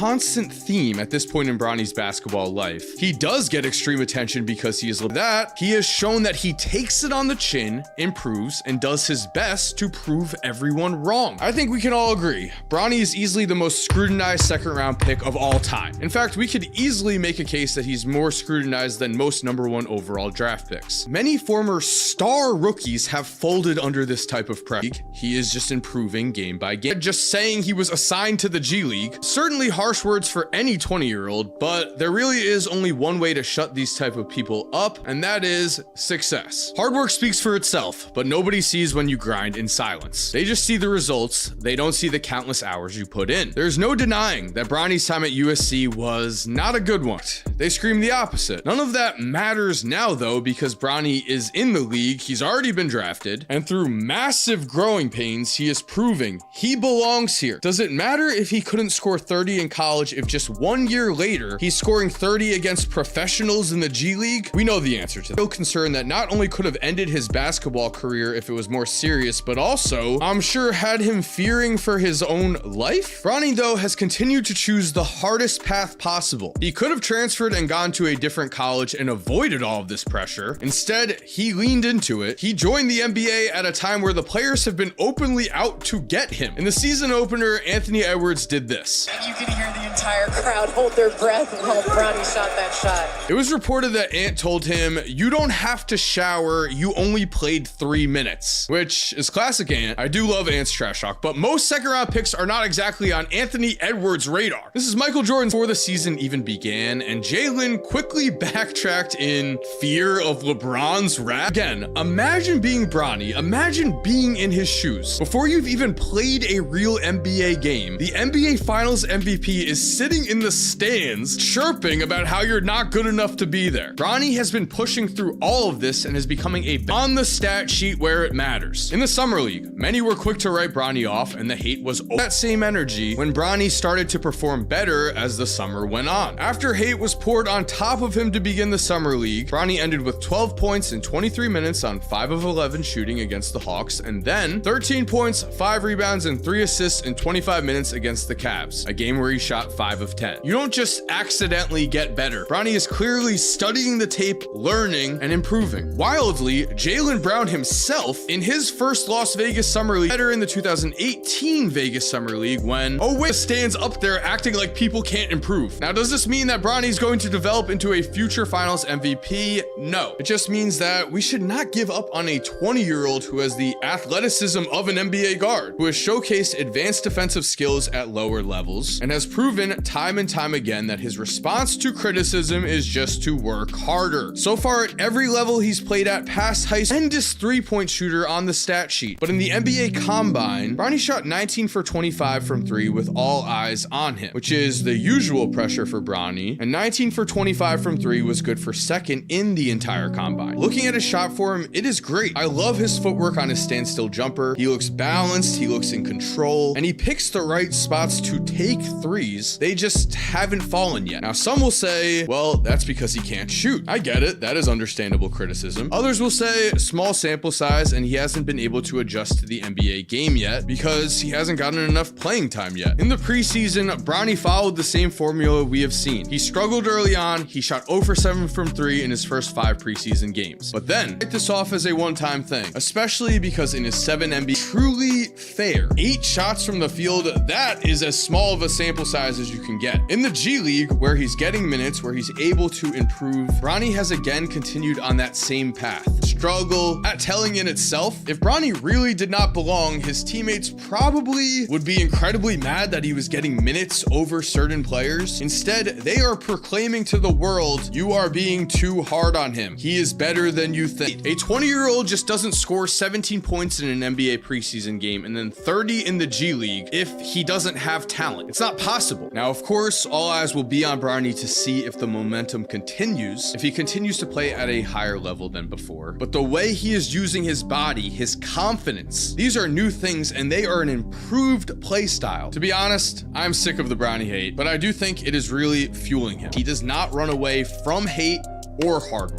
constant theme at this point in Bronny's basketball life. He does get extreme attention because he is like that. He has shown that he takes it on the chin, improves, and does his best to prove everyone wrong. I think we can all agree, Bronny is easily the most scrutinized second round pick of all time. In fact, we could easily make a case that he's more scrutinized than most #1 overall draft picks. Many former star rookies have folded under this type of pressure. He is just improving game by game. Just saying he was assigned to the G League, certainly harsh words for any 20-year-old, but there really is only one way to shut these type of people up, and that is success. Hard work speaks for itself, but nobody sees when you grind in silence. They just see the results. They don't see the countless hours you put in. There's no denying that Bronny's time at USC was not a good one. They scream the opposite. None of that matters now though, because Bronny is in the league, he's already been drafted, and through massive growing pains, he is proving he belongs here. Does it matter if he couldn't score 30 in college if just 1 year later he's scoring 30 against professionals in the G League? We know the answer to that. Real concern that not only could have ended his basketball career if it was more serious, but also I'm sure had him fearing for his own life. Bronny though has continued to choose the hardest path possible. He could have transferred and gone to a different college and avoided all of this pressure. Instead, he leaned into it. He joined the NBA at a time where the players have been openly out to get him. In the season opener, Anthony Edwards did this. And you can hear the entire crowd hold their breath while Bronny shot that shot. It was reported that Ant told him, "You don't have to shower, you only played 3 minutes," which is classic Ant. I do love Ant's trash talk, but most second round picks are not exactly on Anthony Edwards' radar. This is Michael Jordan before the season even began, and Jalen quickly backtracked in fear of LeBron's wrath. Again, imagine being Bronny, imagine being in his shoes. Before you've even played a real NBA game, the NBA Finals MVP is sitting in the stands chirping about how you're not good enough to be there. Bronny has been pushing through all of this and is becoming on the stat sheet where it matters. In the Summer League, many were quick to write Bronny off, and the hate was that same energy when Bronny started to perform better as the summer went on. After hate was poured on top of him to begin the Summer League, Bronny ended with 12 points in 23 minutes on 5 of 11 shooting against the Hawks, and then 13 points, 5 rebounds, and 3 assists in 25 minutes against the Cavs, a game where he shot 5 of 10. You don't just accidentally get better. Bronny is clearly studying the tape, learning, and improving. Wildly, Jaylen Brown himself, in his first Las Vegas Summer League, better in the 2018 Vegas Summer League when, oh wait, stands up there acting like people can't improve. Now, does this mean that Bronny's going to develop into a future Finals MVP? No. It just means that we should not give up on a 20-year-old who has the athleticism of an NBA guard, who has showcased advanced defensive skills at lower levels, and has proven time and time again that his response to criticism is just to work harder. So far, at every level he's played at past high school, tremendous three-point shooter on the stat sheet. But in the NBA Combine, Bronny shot 19 for 25 from 3 with all eyes on him, which is the usual pressure for Bronny, and 19 for 25 from 3 was good for second in the entire Combine. Looking at his shot form, it is great. I love his footwork on his standstill jumper. He looks balanced, he looks in control, and he picks the right spots to take threes. They just haven't fallen yet. Now, some will say, well, that's because he can't shoot. I get it. That is understandable criticism. Others will say small sample size and he hasn't been able to adjust to the NBA game yet because he hasn't gotten enough playing time yet. In the preseason, Bronny followed the same formula we have seen. He struggled early on. He shot 0 for 7 from 3 in his first 5 preseason games. But then, write this off as a one-time thing, especially because in his 7 NBA, truly fair, 8 shots from the field, that is as small of a sample size as you can get. In the G League, where he's getting minutes, where he's able to improve, Bronny has again continued on that same path. Struggle, at telling in itself, if Bronny really did not belong, his teammates probably would be incredibly mad that he was getting minutes over certain players. Instead, they are proclaiming to the world, you are being too hard on him. He is better than you think. A 20-year-old just doesn't score 17 points in an NBA preseason game and then 30 in the G League if he doesn't have talent. It's not possible. Now, of course, all eyes will be on Bronny to see if the momentum continues, if he continues to play at a higher level than before. But the way he is using his body, his confidence, these are new things and they are an improved play style. To be honest, I'm sick of the Bronny hate, but I do think it is really fueling him. He does not run away from hate or hard work.